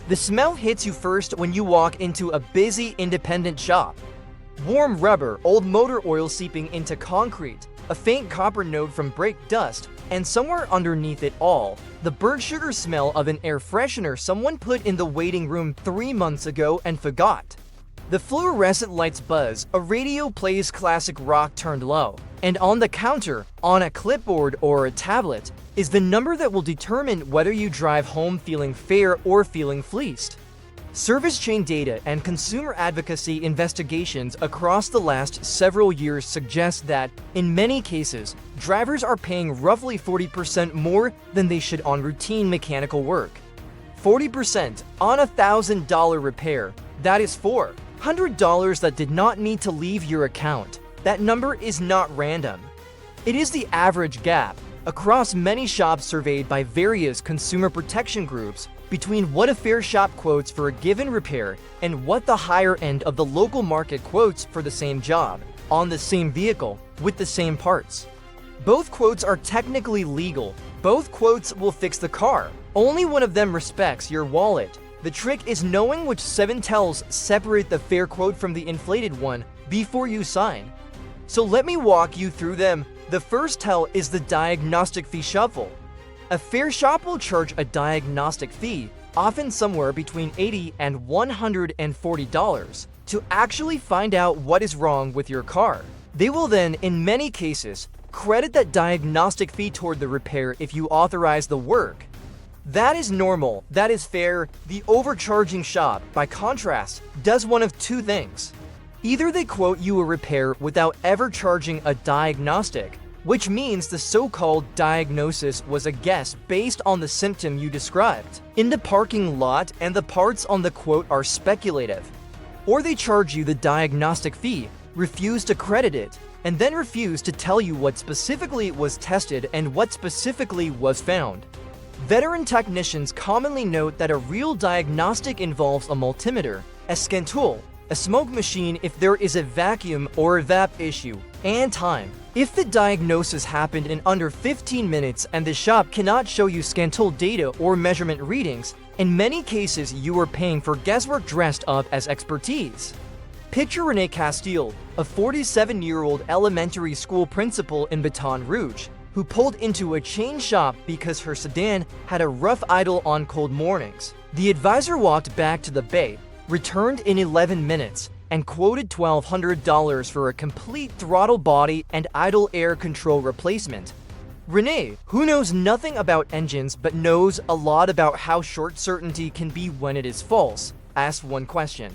The smell hits you first when you walk into a busy independent shop. Warm rubber, old motor oil seeping into concrete, a faint copper note from brake dust, and somewhere underneath it all, the burnt sugar smell of an air freshener someone put in the waiting room 3 months ago and forgot. The fluorescent lights buzz, a radio plays classic rock turned low, and on the counter, on a clipboard or a tablet, is the number that will determine whether you drive home feeling fair or feeling fleeced. Service chain data and consumer advocacy investigations across the last several years suggest that, in many cases, drivers are paying roughly 40% more than they should on routine mechanical work. 40% on a $1,000 repair, that is $400 that did not need to leave your account. That number is not random. It is the average gap across many shops surveyed by various consumer protection groups between what a fair shop quotes for a given repair and what the higher end of the local market quotes for the same job, on the same vehicle, with the same parts. Both quotes are technically legal. Both quotes will fix the car. Only one of them respects your wallet. The trick is knowing which 7 tells separate the fair quote from the inflated one before you sign. So let me walk you through them. The first tell is the diagnostic fee shuffle. A fair shop will charge a diagnostic fee, often somewhere between $80 and $140, to actually find out what is wrong with your car. They will then, in many cases, credit that diagnostic fee toward the repair if you authorize the work. That is normal, that is fair. The overcharging shop, by contrast, does one of 2 things. Either they quote you a repair without ever charging a diagnostic, which means the so-called diagnosis was a guess based on the symptom you described in the parking lot and the parts on the quote are speculative. Or they charge you the diagnostic fee, refuse to credit it, and then refuse to tell you what specifically was tested and what specifically was found. Veteran technicians commonly note that a real diagnostic involves a multimeter, a scan tool, a smoke machine if there is a vacuum or evap issue, and time. If the diagnosis happened in under 15 minutes and the shop cannot show you scan tool data or measurement readings, in many cases you are paying for guesswork dressed up as expertise. Picture Renee Castile, a 47-year-old elementary school principal in Baton Rouge, who pulled into a chain shop because her sedan had a rough idle on cold mornings. The advisor walked back to the bay, returned in 11 minutes, and quoted $1,200 for a complete throttle body and idle air control replacement. Renee, who knows nothing about engines but knows a lot about how short certainty can be when it is false, asked one question.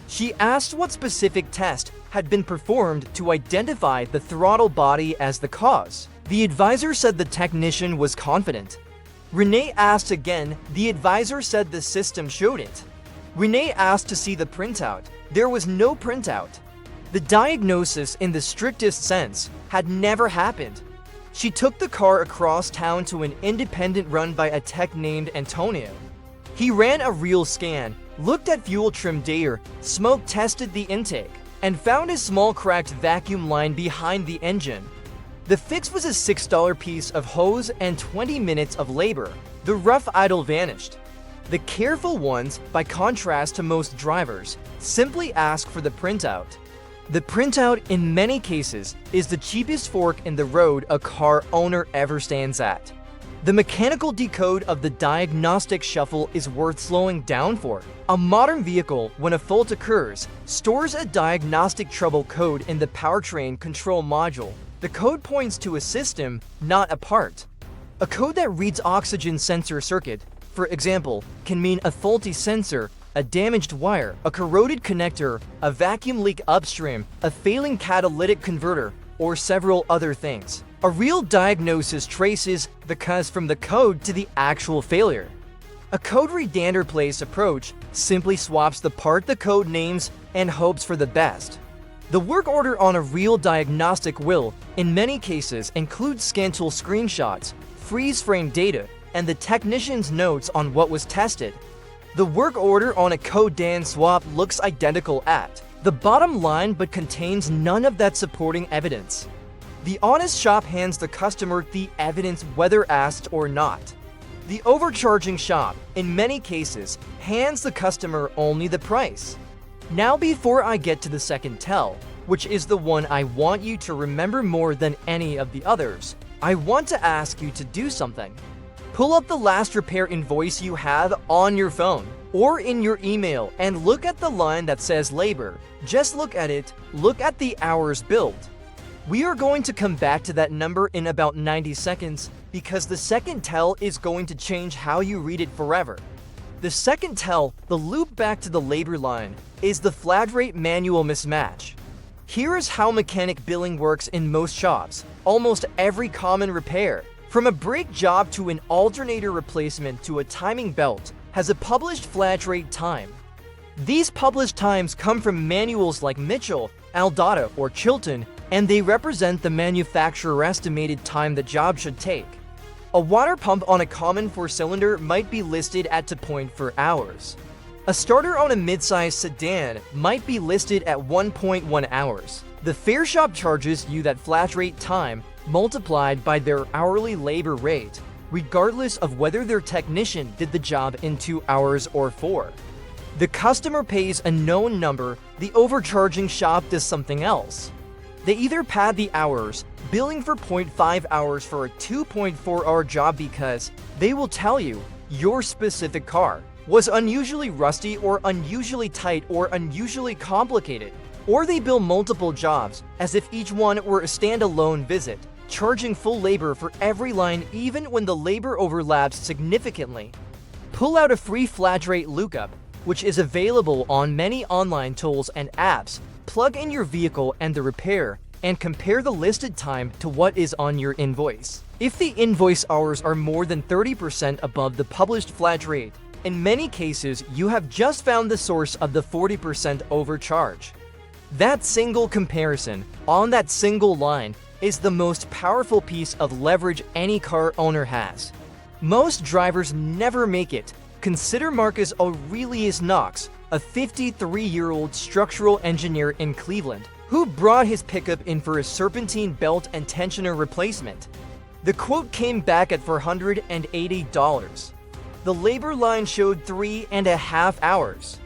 She asked what specific test had been performed to identify the throttle body as the cause. The advisor said the technician was confident. Renee asked again. The advisor said the system showed it. Renee asked to see the printout. There was no printout. The diagnosis, in the strictest sense, had never happened. She took the car across town to an independent run by a tech named Antonio. He ran a real scan, looked at fuel trim data, smoke tested the intake, and found a small cracked vacuum line behind the engine. The fix was a $6 piece of hose and 20 minutes of labor. The rough idle vanished. The careful ones, by contrast to most drivers, simply ask for the printout. The printout, in many cases, is the cheapest fork in the road a car owner ever stands at. The mechanical decode of the diagnostic shuffle is worth slowing down for. A modern vehicle, when a fault occurs, stores a diagnostic trouble code in the powertrain control module. The code points to a system, not a part. A code that reads oxygen sensor circuit, for example, can mean a faulty sensor, a damaged wire, a corroded connector, a vacuum leak upstream, a failing catalytic converter, or several other things. A real diagnosis traces the cause from the code to the actual failure. A code redundancy approach simply swaps the part the code names and hopes for the best. The work order on a real diagnostic will, in many cases, include scan tool screenshots, freeze frame data, and the technician's notes on what was tested. The work order on a code DAN swap looks identical at the bottom line but contains none of that supporting evidence. The honest shop hands the customer the evidence whether asked or not. The overcharging shop, in many cases, hands the customer only the price. Now, before I get to the second tell, which is the one I want you to remember more than any of the others, I want to ask you to do something. Pull up the last repair invoice you have on your phone or in your email and look at the line that says labor. Just look at it, look at the hours billed. We are going to come back to that number in about 90 seconds because the second tell is going to change how you read it forever. The second tell, the loop back to the labor line, is the flat rate manual mismatch. Here is how mechanic billing works in most shops. Almost every common repair, from a brake job to an alternator replacement to a timing belt, has a published flat rate time. These published times come from manuals like Mitchell, Aldata, or Chilton, and they represent the manufacturer estimated time the job should take. A water pump on a common 4-cylinder might be listed at 2.4 hours. A starter on a mid-size sedan might be listed at 1.1 hours. The fair shop charges you that flat rate time multiplied by their hourly labor rate, regardless of whether their technician did the job in 2 hours or 4. The customer pays a known number, the overcharging shop does something else. They either pad the hours, billing for 0.5 hours for a 2.4-hour job because they will tell you your specific car was unusually rusty or unusually tight or unusually complicated. Or they bill multiple jobs as if each one were a standalone visit, charging full labor for every line even when the labor overlaps significantly. Pull out a free flat rate lookup, which is available on many online tools and apps. Plug in your vehicle and the repair, and compare the listed time to what is on your invoice. If the invoice hours are more than 30% above the published flat rate, in many cases you have just found the source of the 40% overcharge. That single comparison, on that single line, is the most powerful piece of leverage any car owner has. Most drivers never make it. Consider Marcus Aurelius Knox, a 53-year-old structural engineer in Cleveland, who brought his pickup in for a serpentine belt and tensioner replacement. The quote came back at $480. The labor line showed 3.5 hours.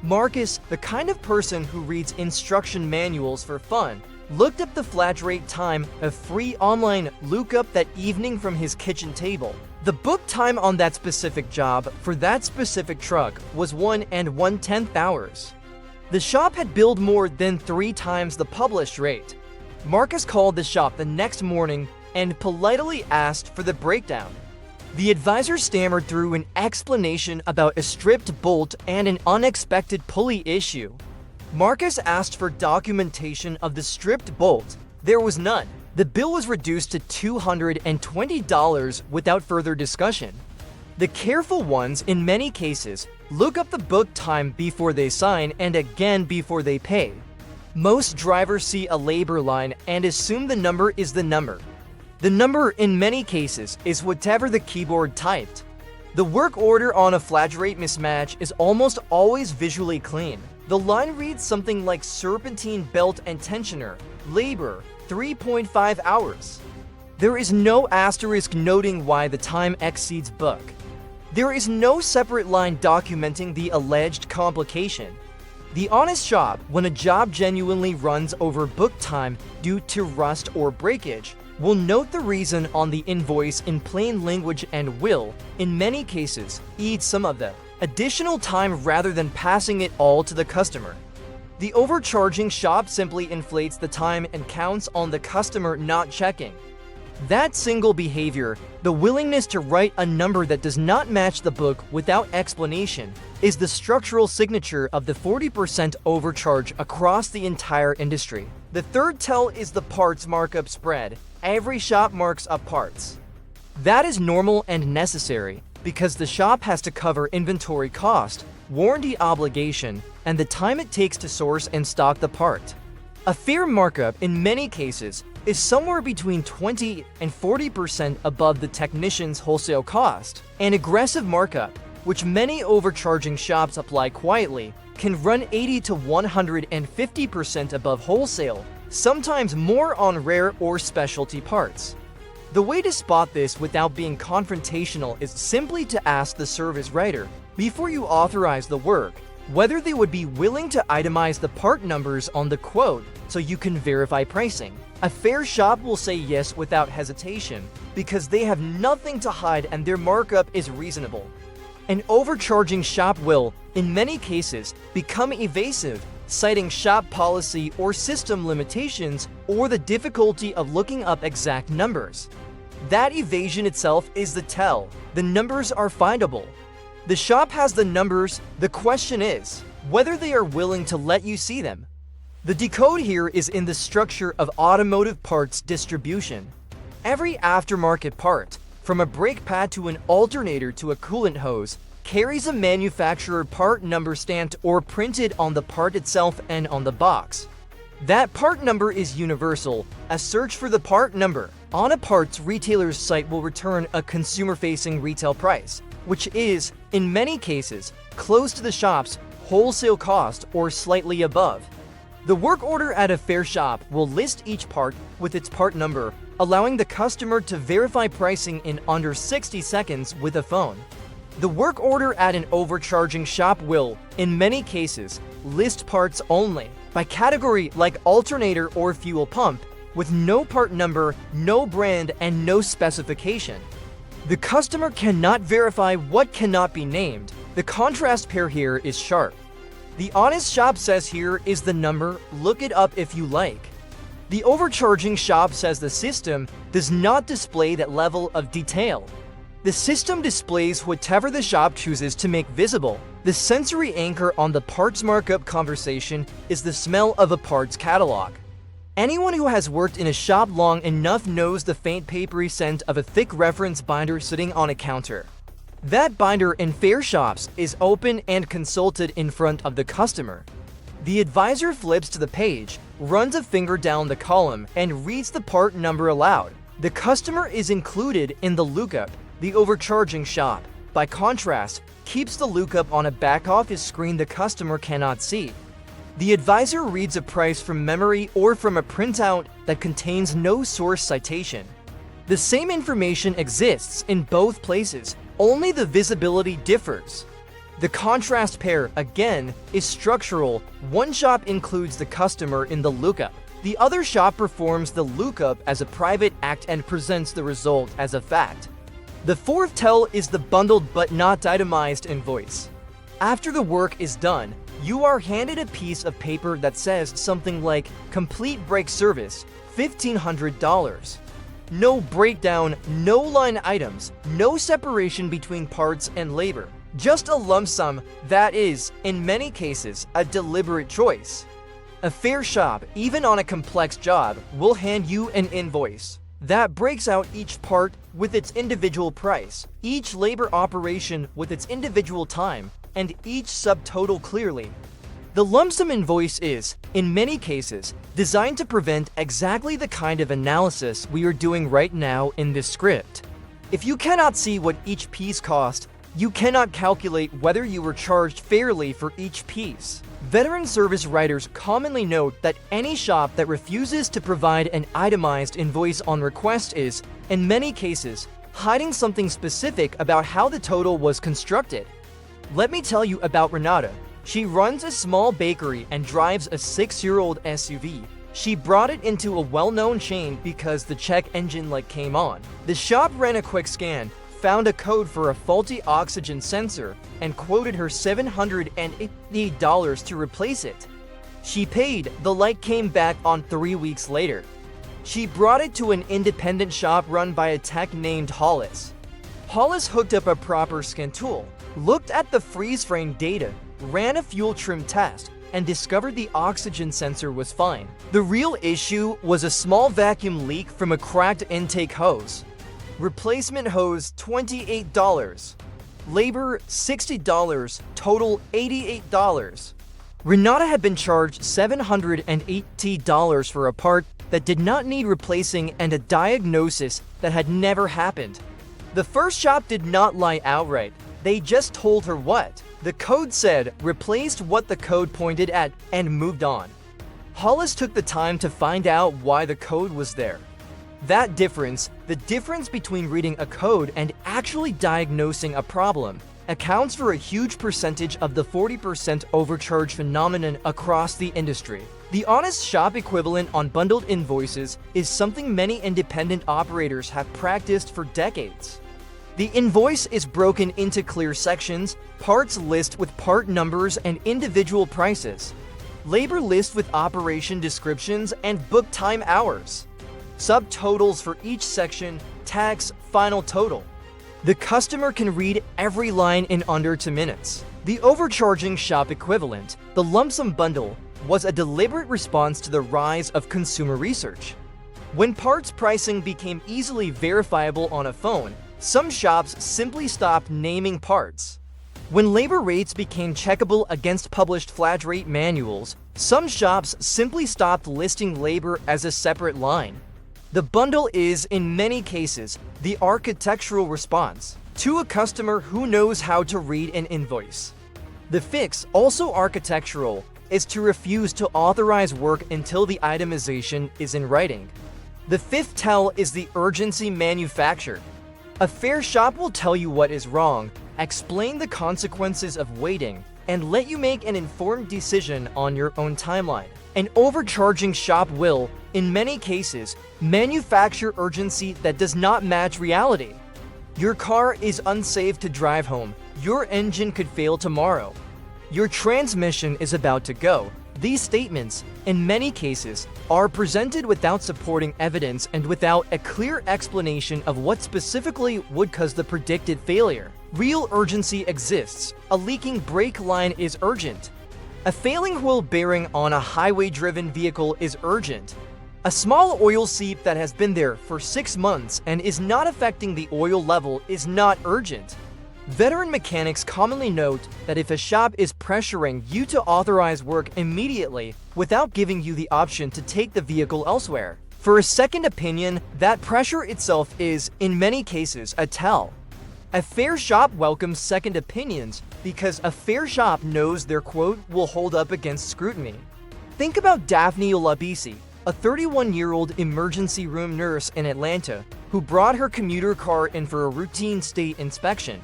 Marcus, the kind of person who reads instruction manuals for fun, looked up the flat rate time, a free online lookup that evening from his kitchen table. The book time on that specific job for that specific truck was 1.1 hours. The shop had billed more than 3 times the published rate. Marcus called the shop the next morning and politely asked for the breakdown. The advisor stammered through an explanation about a stripped bolt and an unexpected pulley issue. Marcus asked for documentation of the stripped bolt. There was none. The bill was reduced to $220 without further discussion. The careful ones, in many cases, look up the book time before they sign and again before they pay. Most drivers see a labor line and assume the number is the number. The number, in many cases, is whatever the keyboard typed. The work order on a flat rate mismatch is almost always visually clean. The line reads something like serpentine belt and tensioner, labor, 3.5 hours. There is no asterisk noting why the time exceeds book. There is no separate line documenting the alleged complication. The honest shop, when a job genuinely runs over book time due to rust or breakage, will note the reason on the invoice in plain language and will, in many cases, eat some of the additional time rather than passing it all to the customer. The overcharging shop simply inflates the time and counts on the customer not checking. That single behavior, the willingness to write a number that does not match the book without explanation, is the structural signature of the 40% overcharge across the entire industry. The third tell is the parts markup spread. Every shop marks up parts. That is normal and necessary because the shop has to cover inventory cost, warranty obligation, and the time it takes to source and stock the part. A fair markup, in many cases, is somewhere between 20 and 40% above the technician's wholesale cost. An aggressive markup, which many overcharging shops apply quietly, can run 80 to 150% above wholesale, sometimes more on rare or specialty parts. The way to spot this without being confrontational is simply to ask the service writer, before you authorize the work, whether they would be willing to itemize the part numbers on the quote so you can verify pricing. A fair shop will say yes without hesitation because they have nothing to hide and their markup is reasonable. An overcharging shop will, in many cases, become evasive, citing shop policy or system limitations or the difficulty of looking up exact numbers. That evasion itself is the tell. The numbers are findable. The shop has the numbers. The question is whether they are willing to let you see them. The decode here is in the structure of automotive parts distribution. Every aftermarket part, from a brake pad to an alternator to a coolant hose, carries a manufacturer part number stamped or printed on the part itself and on the box. That part number is universal. A search for the part number on a parts retailer's site will return a consumer-facing retail price, which is, in many cases, close to the shop's wholesale cost or slightly above. The work order at a fair shop will list each part with its part number, allowing the customer to verify pricing in under 60 seconds with a phone. The work order at an overcharging shop will, in many cases, list parts only, by category like alternator or fuel pump, with no part number, no brand, and no specification. The customer cannot verify what cannot be named. The contrast pair here is sharp. The honest shop says here is the number, look it up if you like. The overcharging shop says the system does not display that level of detail. The system displays whatever the shop chooses to make visible. The sensory anchor on the parts markup conversation is the smell of a parts catalog. Anyone who has worked in a shop long enough knows the faint papery scent of a thick reference binder sitting on a counter. That binder in fair shops is open and consulted in front of the customer. The advisor flips to the page, runs a finger down the column, and reads the part number aloud. The customer is included in the lookup. The overcharging shop, by contrast, keeps the lookup on a back-office screen the customer cannot see. The advisor reads a price from memory or from a printout that contains no source citation. The same information exists in both places, only the visibility differs. The contrast pair, again, is structural. One shop includes the customer in the lookup. The other shop performs the lookup as a private act and presents the result as a fact. The fourth tell is the bundled but not itemized invoice. After the work is done, you are handed a piece of paper that says something like complete brake service, $1,500. No breakdown, no line items, no separation between parts and labor. Just a lump sum that is, in many cases, a deliberate choice. A fair shop, even on a complex job, will hand you an invoice that breaks out each part with its individual price, each labor operation with its individual time, and each subtotal clearly. The lump sum invoice is, in many cases, designed to prevent exactly the kind of analysis we are doing right now in this script. If you cannot see what each piece cost, you cannot calculate whether you were charged fairly for each piece. Veteran service writers commonly note that any shop that refuses to provide an itemized invoice on request is, in many cases, hiding something specific about how the total was constructed. Let me tell you about Renata. She runs a small bakery and drives a 6-year-old SUV. She brought it into a well-known chain because the check engine light came on. The shop ran a quick scan, found a code for a faulty oxygen sensor, and quoted her $780 to replace it. She paid. The light came back on 3 weeks later. She brought it to an independent shop run by a tech named Hollis. Hollis hooked up a proper scan tool, looked at the freeze frame data, ran a fuel trim test, and discovered the oxygen sensor was fine. The real issue was a small vacuum leak from a cracked intake hose. Replacement hose, $28. Labor, $60. Total, $88. Renata had been charged $780 for a part that did not need replacing and a diagnosis that had never happened. The first shop did not lie outright. They just told her what the code said, replaced what the code pointed at, and moved on. Hollis took the time to find out why the code was there. That difference, the difference between reading a code and actually diagnosing a problem, accounts for a huge percentage of the 40% overcharge phenomenon across the industry. The honest shop equivalent on bundled invoices is something many independent operators have practiced for decades. The invoice is broken into clear sections, parts list with part numbers and individual prices, labor list with operation descriptions and book time hours, subtotals for each section, tax, final total. The customer can read every line in under 2 minutes. The overcharging shop equivalent, the lump sum bundle, was a deliberate response to the rise of consumer research. When parts pricing became easily verifiable on a phone, some shops simply stopped naming parts. When labor rates became checkable against published flat rate manuals, some shops simply stopped listing labor as a separate line. The bundle is, in many cases, the architectural response to a customer who knows how to read an invoice. The fix, also architectural, is to refuse to authorize work until the itemization is in writing. The fifth tell is the urgency manufactured. A fair shop will tell you what is wrong, explain the consequences of waiting, and let you make an informed decision on your own timeline. An overcharging shop will, in many cases, manufacture urgency that does not match reality. Your car is unsafe to drive home. Your engine could fail tomorrow. Your transmission is about to go. These statements, in many cases, are presented without supporting evidence and without a clear explanation of what specifically would cause the predicted failure. Real urgency exists. A leaking brake line is urgent. A failing wheel bearing on a highway-driven vehicle is urgent. A small oil seep that has been there for 6 months and is not affecting the oil level is not urgent. Veteran mechanics commonly note that if a shop is pressuring you to authorize work immediately without giving you the option to take the vehicle elsewhere for a second opinion, that pressure itself is, in many cases, a tell. A fair shop welcomes second opinions because a fair shop knows their quote will hold up against scrutiny. Think about Daphne Olabisi, a 31-year-old emergency room nurse in Atlanta who brought her commuter car in for a routine state inspection.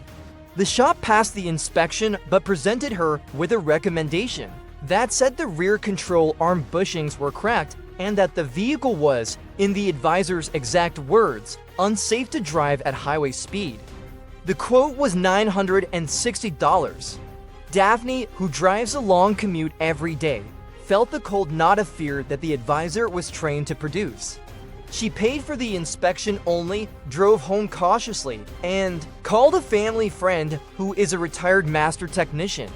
The shop passed the inspection but presented her with a recommendation that said the rear control arm bushings were cracked and that the vehicle was, in the advisor's exact words, unsafe to drive at highway speed. The quote was $960. Daphne, who drives a long commute every day, felt the cold knot of fear that the advisor was trained to produce. She paid for the inspection only, drove home cautiously, and called a family friend who is a retired master technician.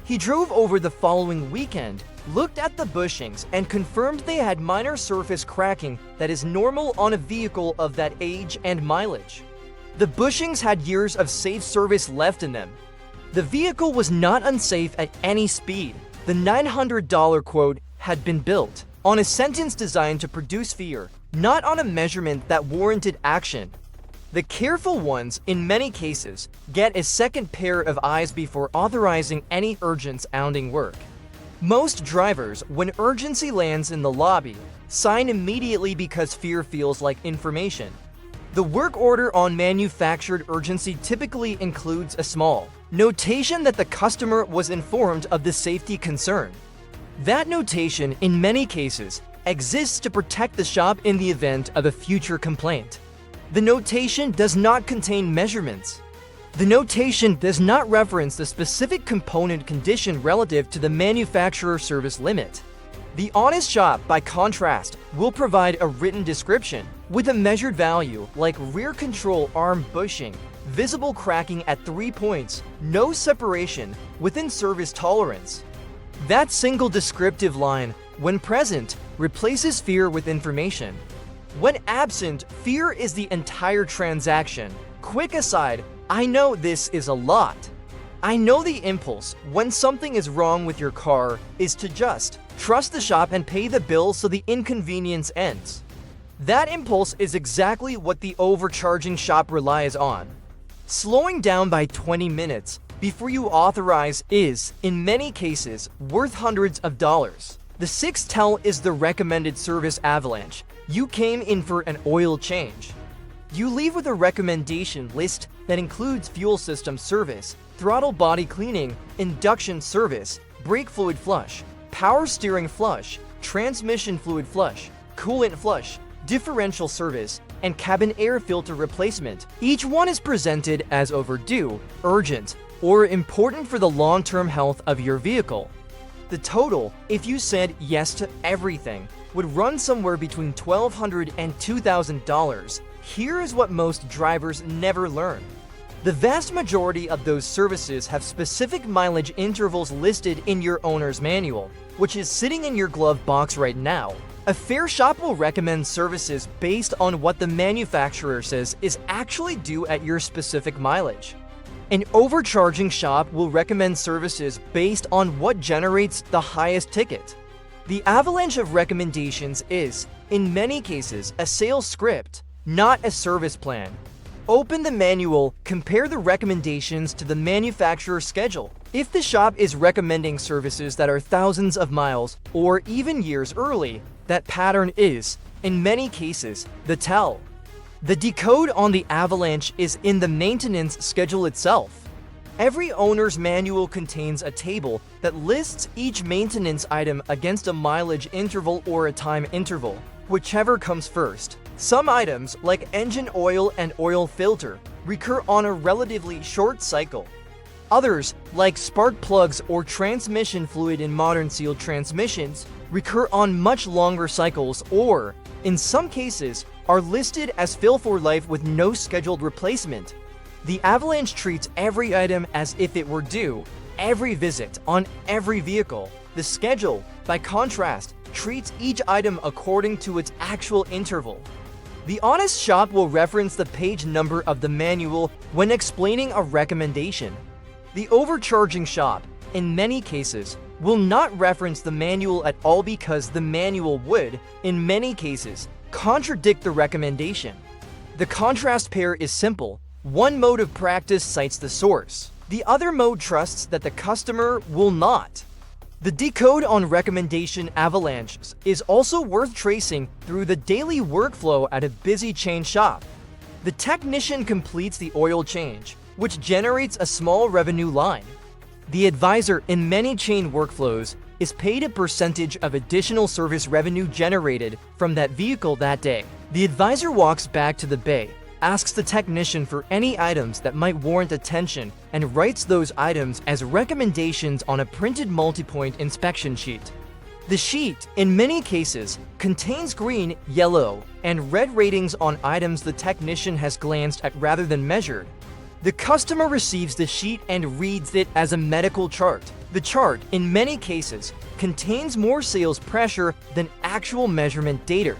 He drove over the following weekend, looked at the bushings, and confirmed they had minor surface cracking that is normal on a vehicle of that age and mileage. The bushings had years of safe service left in them. The vehicle was not unsafe at any speed. The $900 quote had been built on a sentence designed to produce fear, not on a measurement that warranted action. The careful ones, in many cases, get a second pair of eyes before authorizing any urgent-sounding work. Most drivers, when urgency lands in the lobby, sign immediately because fear feels like information. The work order on manufactured urgency typically includes a small notation that the customer was informed of the safety concern. That notation, in many cases, exists to protect the shop in the event of a future complaint. The notation does not contain measurements. The notation does not reference the specific component condition relative to the manufacturer service limit. The honest shop, by contrast, will provide a written description with a measured value like rear control arm bushing, visible cracking at 3 points, no separation, within service tolerance. That single descriptive line, when present, replaces fear with information. When absent, fear is the entire transaction. Quick aside, I know this is a lot. I know the impulse, when something is wrong with your car, is to just trust the shop and pay the bill so the inconvenience ends. That impulse is exactly what the overcharging shop relies on. Slowing down by 20 minutes before you authorize is, in many cases, worth hundreds of dollars. The sixth tell is the recommended service avalanche. You came in for an oil change. You leave with a recommendation list that includes fuel system service, throttle body cleaning, induction service, brake fluid flush, power steering flush, transmission fluid flush, coolant flush, differential service, and cabin air filter replacement. Each one is presented as overdue, urgent, or important for the long-term health of your vehicle. The total, if you said yes to everything, would run somewhere between $1,200 and $2,000. Here is what most drivers never learn. The vast majority of those services have specific mileage intervals listed in your owner's manual, which is sitting in your glove box right now. A fair shop will recommend services based on what the manufacturer says is actually due at your specific mileage. An overcharging shop will recommend services based on what generates the highest ticket. The avalanche of recommendations is, in many cases, a sales script, not a service plan. Open the manual, compare the recommendations to the manufacturer's schedule. If the shop is recommending services that are thousands of miles or even years early, that pattern is, in many cases, the tell. The decode on the avalanche is in the maintenance schedule itself. Every owner's manual contains a table that lists each maintenance item against a mileage interval or a time interval, whichever comes first. Some items, like engine oil and oil filter, recur on a relatively short cycle. Others, like spark plugs or transmission fluid in modern sealed transmissions, recur on much longer cycles or, in some cases, are listed as fill for life with no scheduled replacement. The avalanche treats every item as if it were due, every visit on every vehicle. The schedule, by contrast, treats each item according to its actual interval. The honest shop will reference the page number of the manual when explaining a recommendation. The overcharging shop, in many cases, will not reference the manual at all because the manual would, in many cases, contradict the recommendation. The contrast pair is simple. One mode of practice cites the source. The other mode trusts that the customer will not. The decode on recommendation avalanches is also worth tracing through the daily workflow at a busy chain shop. The technician completes the oil change, which generates a small revenue line. The advisor in many chain workflows is paid a percentage of additional service revenue generated from that vehicle that day. The advisor walks back to the bay, asks the technician for any items that might warrant attention, and writes those items as recommendations on a printed multi-point inspection sheet. The sheet, in many cases, contains green, yellow, and red ratings on items the technician has glanced at rather than measured. The customer receives the sheet and reads it as a medical chart. The chart, in many cases, contains more sales pressure than actual measurement data.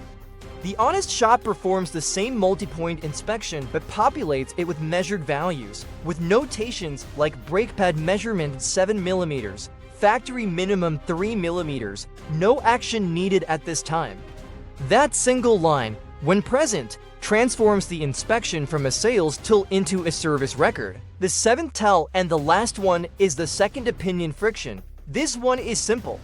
The honest shop performs the same multi-point inspection but populates it with measured values, with notations like brake pad measurement 7 mm, factory minimum 3 mm, no action needed at this time. That single line, when present, transforms the inspection from a sales tool into a service record. The seventh tell and the last one is the second opinion friction. This one is simple.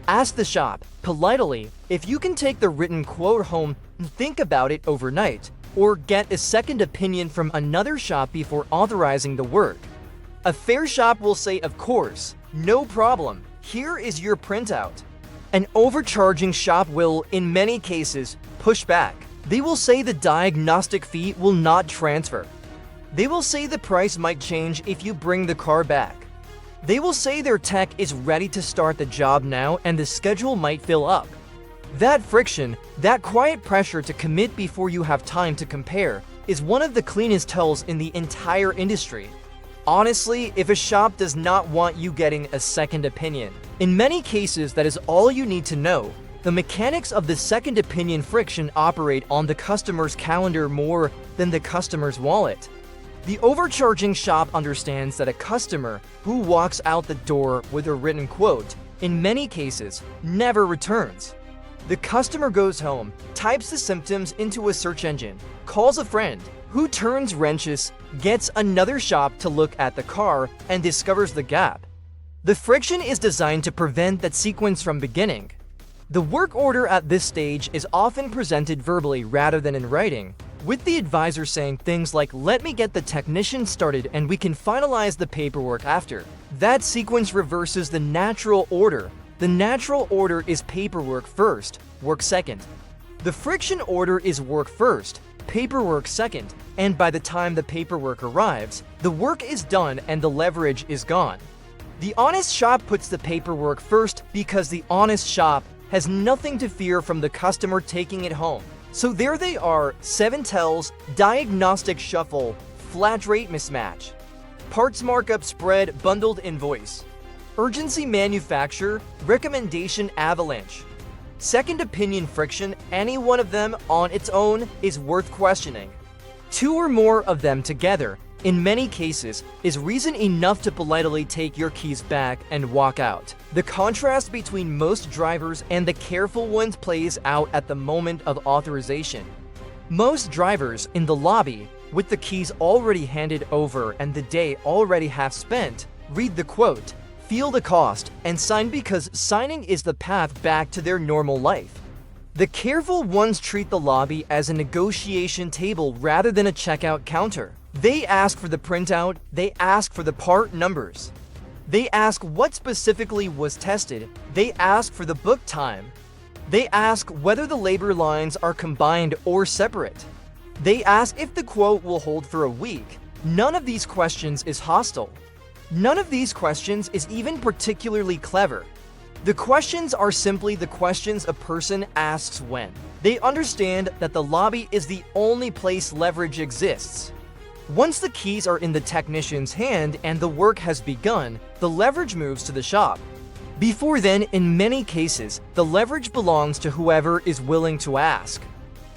Ask the shop, politely, if you can take the written quote home and think about it overnight, or get a second opinion from another shop before authorizing the work. A fair shop will say, of course, no problem, here is your printout. An overcharging shop will, in many cases, push back. They will say the diagnostic fee will not transfer. They will say the price might change if you bring the car back. They will say their tech is ready to start the job now and the schedule might fill up. That friction, that quiet pressure to commit before you have time to compare, is one of the cleanest tells in the entire industry. Honestly, if a shop does not want you getting a second opinion, in many cases that is all you need to know. The mechanics of the second opinion friction operate on the customer's calendar more than the customer's wallet. The overcharging shop understands that a customer who walks out the door with a written quote, in many cases, never returns. The customer goes home, types the symptoms into a search engine, calls a friend, who turns wrenches, gets another shop to look at the car, and discovers the gap. The friction is designed to prevent that sequence from beginning. The work order at this stage is often presented verbally rather than in writing, with the advisor saying things like, "Let me get the technician started and we can finalize the paperwork after." That sequence reverses the natural order. The natural order is paperwork first, work second. The friction order is work first, paperwork second, and by the time the paperwork arrives, the work is done and the leverage is gone. The honest shop puts the paperwork first because the honest shop has nothing to fear from the customer taking it home. So there they are, 7 tells, diagnostic shuffle, flat rate mismatch, parts markup spread, bundled invoice, urgency manufacture, recommendation avalanche, second opinion friction. Any one of them on its own is worth questioning. 2 or more of them together, in many cases, is reason enough to politely take your keys back and walk out. The contrast between most drivers and the careful ones plays out at the moment of authorization. Most drivers in the lobby, with the keys already handed over and the day already half spent, read the quote, feel the cost, and sign because signing is the path back to their normal life. The careful ones treat the lobby as a negotiation table rather than a checkout counter. They ask for the printout, they ask for the part numbers. They ask what specifically was tested, they ask for the book time. They ask whether the labor lines are combined or separate. They ask if the quote will hold for a week. None of these questions is hostile. None of these questions is even particularly clever. The questions are simply the questions a person asks when they understand that the lobby is the only place leverage exists. Once the keys are in the technician's hand and the work has begun, the leverage moves to the shop. Before then, in many cases, the leverage belongs to whoever is willing to ask.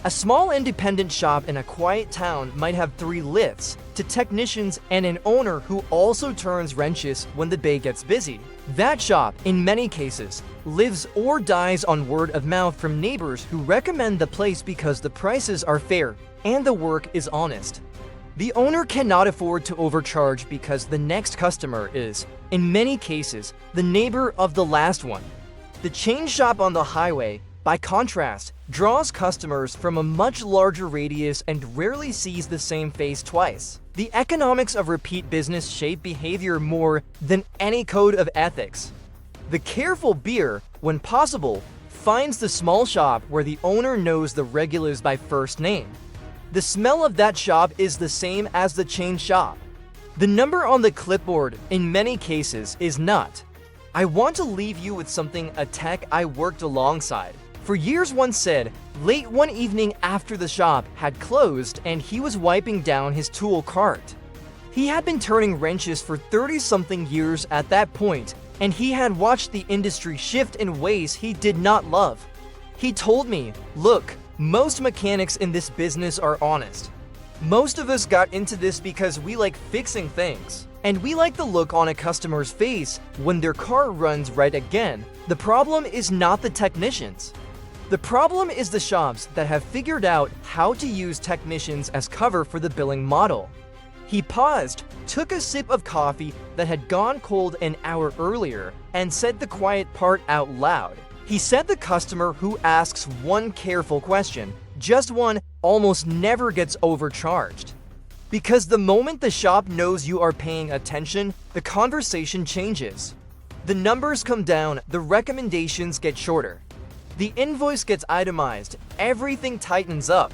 A small independent shop in a quiet town might have 3 lifts to technicians and an owner who also turns wrenches when the bay gets busy. That shop, in many cases, lives or dies on word of mouth from neighbors who recommend the place because the prices are fair and the work is honest. The owner cannot afford to overcharge because the next customer is, in many cases, the neighbor of the last one. The chain shop on the highway, by contrast, draws customers from a much larger radius and rarely sees the same face twice. The economics of repeat business shape behavior more than any code of ethics. The careful beer, when possible, finds the small shop where the owner knows the regulars by first name. The smell of that shop is the same as the chain shop. The number on the clipboard, in many cases, is not. I want to leave you with something a tech I worked alongside for years once said, late one evening after the shop had closed and he was wiping down his tool cart. He had been turning wrenches for 30-something years at that point, and he had watched the industry shift in ways he did not love. He told me, "Look, most mechanics in this business are honest. Most of us got into this because we like fixing things, and we like the look on a customer's face when their car runs right again. The problem is not the technicians. The problem is the shops that have figured out how to use technicians as cover for the billing model." He paused, took a sip of coffee that had gone cold an hour earlier, and said the quiet part out loud. He said the customer who asks one careful question, just one, almost never gets overcharged. Because the moment the shop knows you are paying attention, the conversation changes. The numbers come down, the recommendations get shorter. The invoice gets itemized, everything tightens up.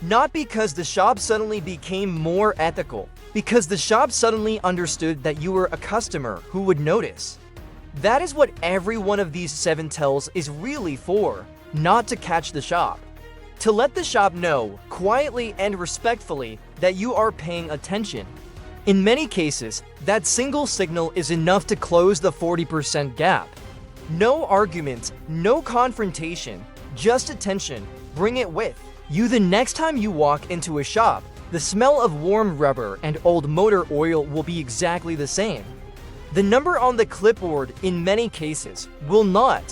Not because the shop suddenly became more ethical, because the shop suddenly understood that you were a customer who would notice. That is what every one of these 7 tells is really for, not to catch the shop. To let the shop know, quietly and respectfully, that you are paying attention. In many cases, that single signal is enough to close the 40% gap. No argument, no confrontation, just attention. Bring it with you the next time you walk into a shop. The smell of warm rubber and old motor oil will be exactly the same. The number on the clipboard, in many cases, will not.